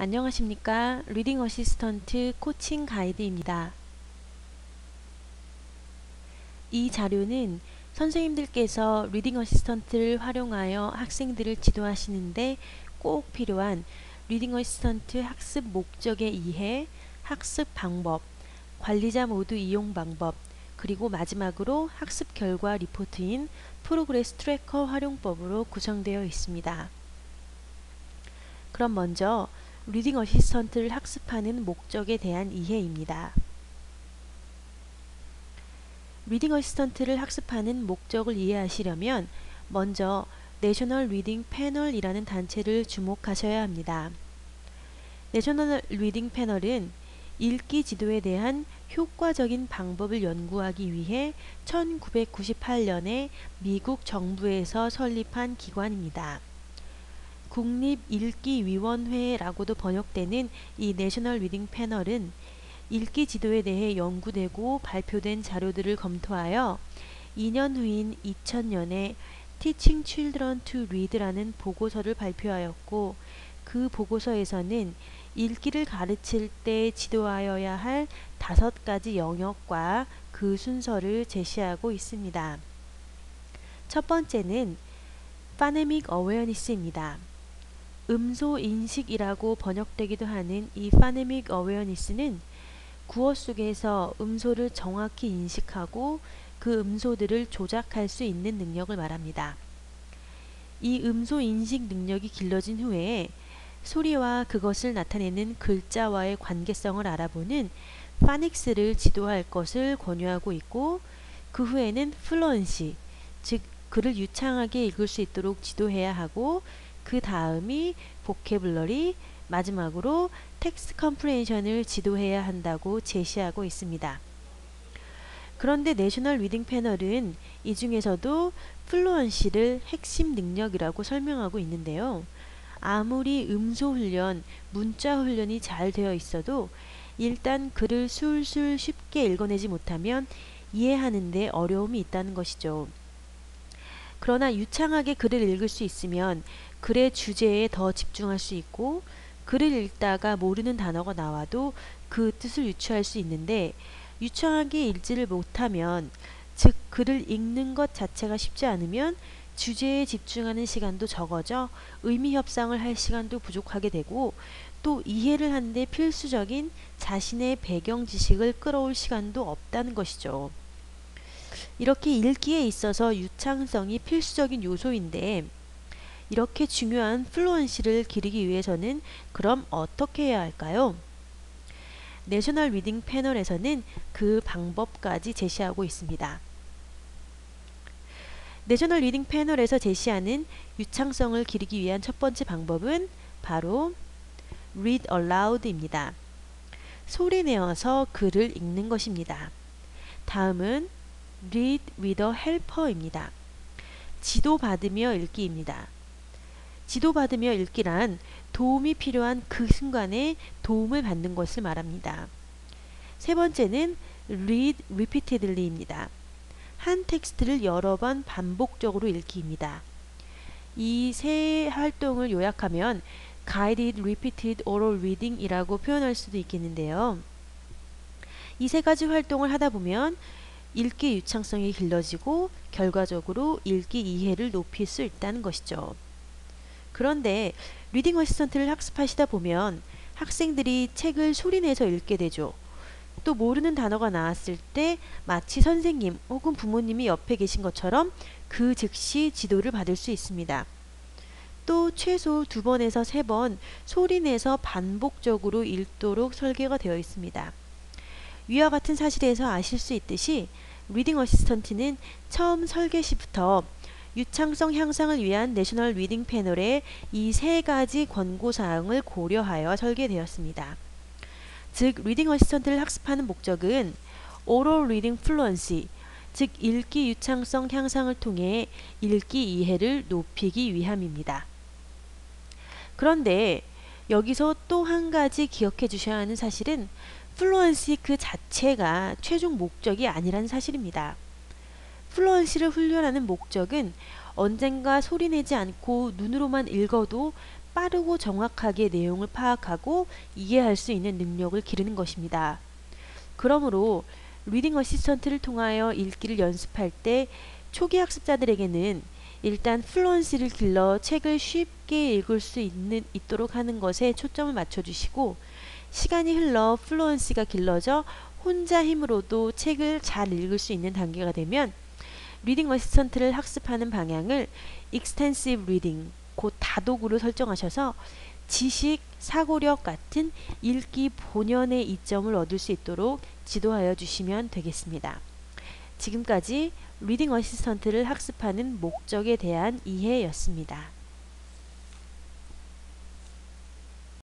안녕하십니까. 리딩 어시스턴트 코칭 가이드입니다. 이 자료는 선생님들께서 리딩 어시스턴트를 활용하여 학생들을 지도하시는데 꼭 필요한 리딩 어시스턴트 학습 목적의 이해, 학습 방법, 관리자 모두 이용 방법, 그리고 마지막으로 학습 결과 리포트인 프로그레스 트래커 활용법으로 구성되어 있습니다. 그럼 먼저 리딩 어시스턴트를 학습하는 목적에 대한 이해입니다. 리딩 어시스턴트를 학습하는 목적을 이해하시려면 먼저 내셔널 리딩 패널이라는 단체를 주목하셔야 합니다. 내셔널 리딩 패널은 읽기 지도에 대한 효과적인 방법을 연구하기 위해 1998년에 미국 정부에서 설립한 기관입니다. 국립읽기위원회라고도 번역되는 이 내셔널 리딩 패널은 읽기 지도에 대해 연구되고 발표된 자료들을 검토하여 2년 후인 2000년에 Teaching Children to Read라는 보고서를 발표하였고, 그 보고서에서는 읽기를 가르칠 때 지도하여야 할 5가지 영역과 그 순서를 제시하고 있습니다. 첫 번째는 Phonemic Awareness입니다. 음소 인식이라고 번역되기도 하는 이 Phonemic Awareness는 구어 속에서 음소를 정확히 인식하고 그 음소들을 조작할 수 있는 능력을 말합니다. 이 음소 인식 능력이 길러진 후에 소리와 그것을 나타내는 글자와의 관계성을 알아보는 파닉스를 지도할 것을 권유하고 있고, 그 후에는 플루언시, 즉 글을 유창하게 읽을 수 있도록 지도해야 하고, 그 다음이 보캐블러리, 마지막으로 텍스트 컴프레hension을 지도해야 한다고 제시하고 있습니다. 그런데 내셔널 리딩 패널은 이 중에서도 플루언시를 핵심 능력이라고 설명하고 있는데요. 아무리 음소 훈련, 문자 훈련이 잘 되어 있어도 일단 글을 술술 쉽게 읽어내지 못하면 이해하는 데 어려움이 있다는 것이죠. 그러나 유창하게 글을 읽을 수 있으면 글의 주제에 더 집중할 수 있고, 글을 읽다가 모르는 단어가 나와도 그 뜻을 유추할 수 있는데, 유창하게 읽지를 못하면, 즉 글을 읽는 것 자체가 쉽지 않으면 주제에 집중하는 시간도 적어져 의미 협상을 할 시간도 부족하게 되고, 또 이해를 하는데 필수적인 자신의 배경 지식을 끌어올 시간도 없다는 것이죠. 이렇게 읽기에 있어서 유창성이 필수적인 요소인데, 이렇게 중요한 플루언시를 기르기 위해서는 그럼 어떻게 해야 할까요? 내셔널 리딩 패널에서는 그 방법까지 제시하고 있습니다. 내셔널 리딩 패널에서 제시하는 유창성을 기르기 위한 첫 번째 방법은 바로 read aloud입니다. 소리내어서 글을 읽는 것입니다. 다음은 read with a helper입니다. 지도받으며 읽기입니다. 지도받으며 읽기란 도움이 필요한 그 순간에 도움을 받는 것을 말합니다. 세 번째는 read repeatedly입니다. 한 텍스트를 여러 번 반복적으로 읽기입니다. 이 세 활동을 요약하면 guided repeated oral reading 이라고 표현할 수도 있겠는데요. 이 세 가지 활동을 하다 보면 읽기 유창성이 길러지고 결과적으로 읽기 이해를 높일 수 있다는 것이죠. 그런데 리딩 어시스턴트를 학습하시다 보면 학생들이 책을 소리내서 읽게 되죠. 또 모르는 단어가 나왔을 때 마치 선생님 혹은 부모님이 옆에 계신 것처럼 그 즉시 지도를 받을 수 있습니다. 또 최소 2번에서 3번 소리내서 반복적으로 읽도록 설계가 되어 있습니다. 위와 같은 사실에서 아실 수 있듯이 리딩 어시스턴트는 처음 설계 시부터 유창성 향상을 위한 내셔널 리딩 패널의 이 세 가지 권고사항을 고려하여 설계되었습니다. 즉 리딩 어시스턴트를 학습하는 목적은 오럴 리딩 플루언시, 즉 읽기 유창성 향상을 통해 읽기 이해를 높이기 위함입니다. 그런데 여기서 또 한 가지 기억해 주셔야 하는 사실은 플루언시 그 자체가 최종 목적이 아니라는 사실입니다. 플루언시를 훈련하는 목적은 언젠가 소리내지 않고 눈으로만 읽어도 빠르고 정확하게 내용을 파악하고 이해할 수 있는 능력을 기르는 것입니다. 그러므로 리딩 어시스턴트를 통하여 읽기를 연습할 때 초기 학습자들에게는 일단 플루언시를 길러 책을 쉽게 읽을 수 있도록 하는 것에 초점을 맞춰주시고, 시간이 흘러 플루언시가 길러져 혼자 힘으로도 책을 잘 읽을 수 있는 단계가 되면 리딩 어시스턴트를 학습하는 방향을 익스텐시브 리딩, 곧 다독으로 설정하셔서 지식, 사고력 같은 읽기 본연의 이점을 얻을 수 있도록 지도하여 주시면 되겠습니다. 지금까지 리딩 어시스턴트를 학습하는 목적에 대한 이해였습니다.